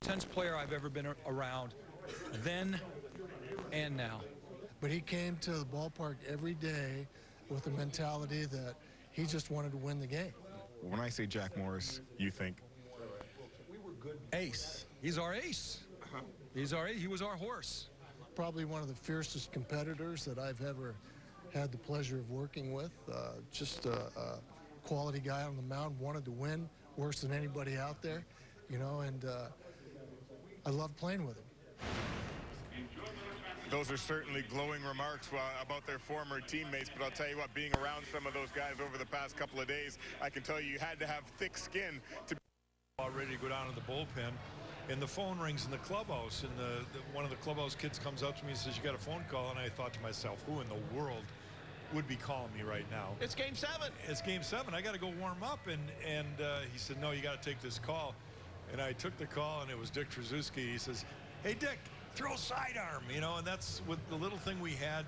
Intense player I've ever been around, then and now. But he came to the ballpark every day with the mentality that he just wanted to win the game. When I say Jack Morris, you think? Ace. He's our ace. He's our ace. He was our horse. Probably one of the fiercest competitors that I've ever had the pleasure of working with. Just a quality guy on the mound, wanted to win worse than anybody out there, you know, and I loved playing with him. Those are certainly glowing remarks about their former teammates, but I'll tell you what, being around some of those guys over the past couple of days, I can tell you had to have thick skin to all ready to go down to the bullpen, and the phone rings in the clubhouse, and one of the clubhouse kids comes up to me and says, "You got a phone call?" And I thought to myself, who in the world would be calling me right now? It's game 7. It's game 7. I got to go warm up. And he said, "No, you got to take this call." And I took the call, and it was Dick Trzaskowski. He says, "Hey, Dick, throw sidearm," you know, and that's with the little thing we had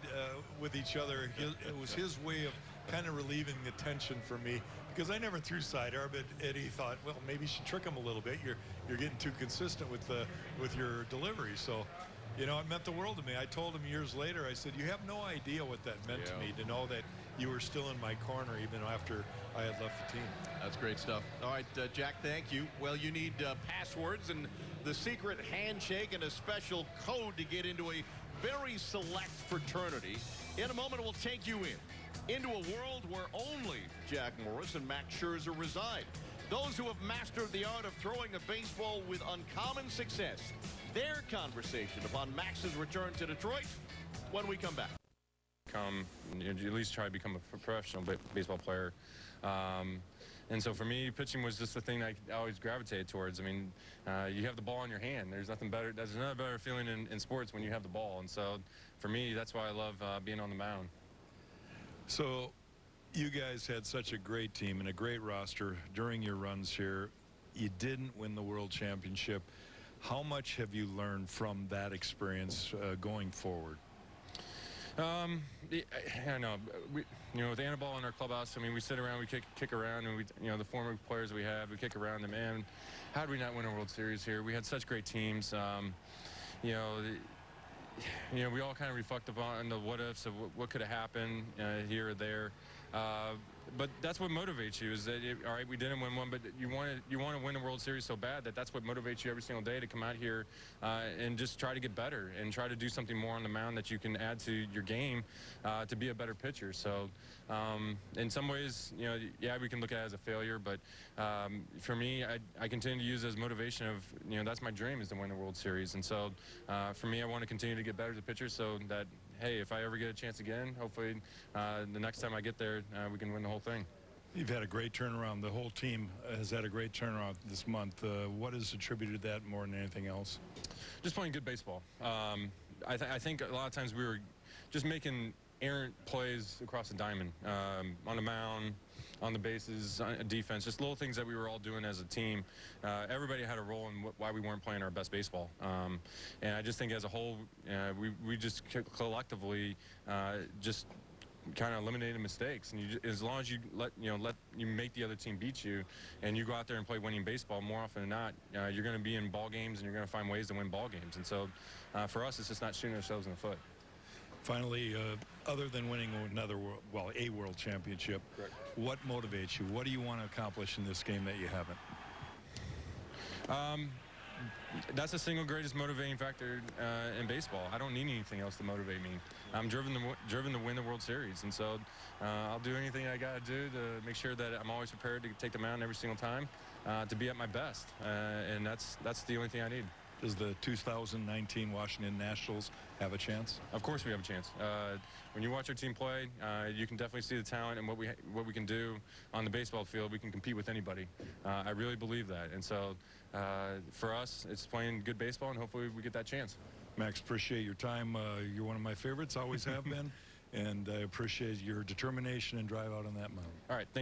with each other. It was his way of kind of relieving the tension for me, because I never threw sidearm, and he thought, well, maybe you should trick him a little bit. You're getting too consistent with your delivery. So, you know, it meant the world to me. I told him years later, I said, you have no idea what that meant to me, to know that you were still in my corner even after I had left the team. That's great stuff. All right, Jack, thank you. Well, you need passwords and the secret handshake and a special code to get into a very select fraternity. In a moment, we'll take you into a world where only Jack Morris and Max Scherzer reside. Those who have mastered the art of throwing a baseball with uncommon success. Their conversation upon Max's return to Detroit when we come back. At least try to become a professional baseball player. And so for me, pitching was just the thing I always gravitated towards. I mean, you have the ball in your hand. There's nothing better. There's another better feeling in sports when you have the ball. And so for me, that's why I love being on the mound. So you guys had such a great team and a great roster during your runs here. You didn't win the World Championship. How much have you learned from that experience going forward? I know. You know, with Annabelle in our clubhouse, I mean, we sit around, we kick around, and you know, the former players we have, we kick around them. And how did we not win a World Series here? We had such great teams. You know, we all kind of reflect upon the what ifs of what could have happened here or there. But that's what motivates you, is that, all right, we didn't win one, but you want to win the World Series so bad that's what motivates you every single day to come out here and just try to get better and try to do something more on the mound that you can add to your game to be a better pitcher. So in some ways, you know, yeah, we can look at it as a failure, but for me, I continue to use it as motivation of, you know, that's my dream, is to win the World Series. And so for me, I want to continue to get better as a pitcher so that, hey, if I ever get a chance again, hopefully the next time I get there, we can win the whole thing. You've had a great turnaround. The whole team has had a great turnaround this month. What has attributed that more than anything else? Just playing good baseball. I think a lot of times we were just making errant plays across the diamond, on the mound, on the bases, on defense, just little things that we were all doing as a team. Everybody had a role in why we weren't playing our best baseball. And I just think as a whole, we just collectively just kind of eliminated mistakes. And as long as you let you make the other team beat you, and you go out there and play winning baseball, more often than not, you're going to be in ball games and you're going to find ways to win ball games. And so for us, it's just not shooting ourselves in the foot. Finally, other than winning a world championship, correct, what motivates you? What do you want to accomplish in this game that you haven't? That's the single greatest motivating factor in baseball. I don't need anything else to motivate me. I'm driven to win the World Series, and so I'll do anything I got to do to make sure that I'm always prepared to take the mound every single time to be at my best, and that's the only thing I need. Does the 2019 Washington Nationals have a chance? Of course we have a chance. When you watch our team play, you can definitely see the talent and what we can do on the baseball field. We can compete with anybody. I really believe that. And so for us, it's playing good baseball, and hopefully we get that chance. Max, appreciate your time. You're one of my favorites, always have been. And I appreciate your determination and drive out on that mound. All right. Thank you.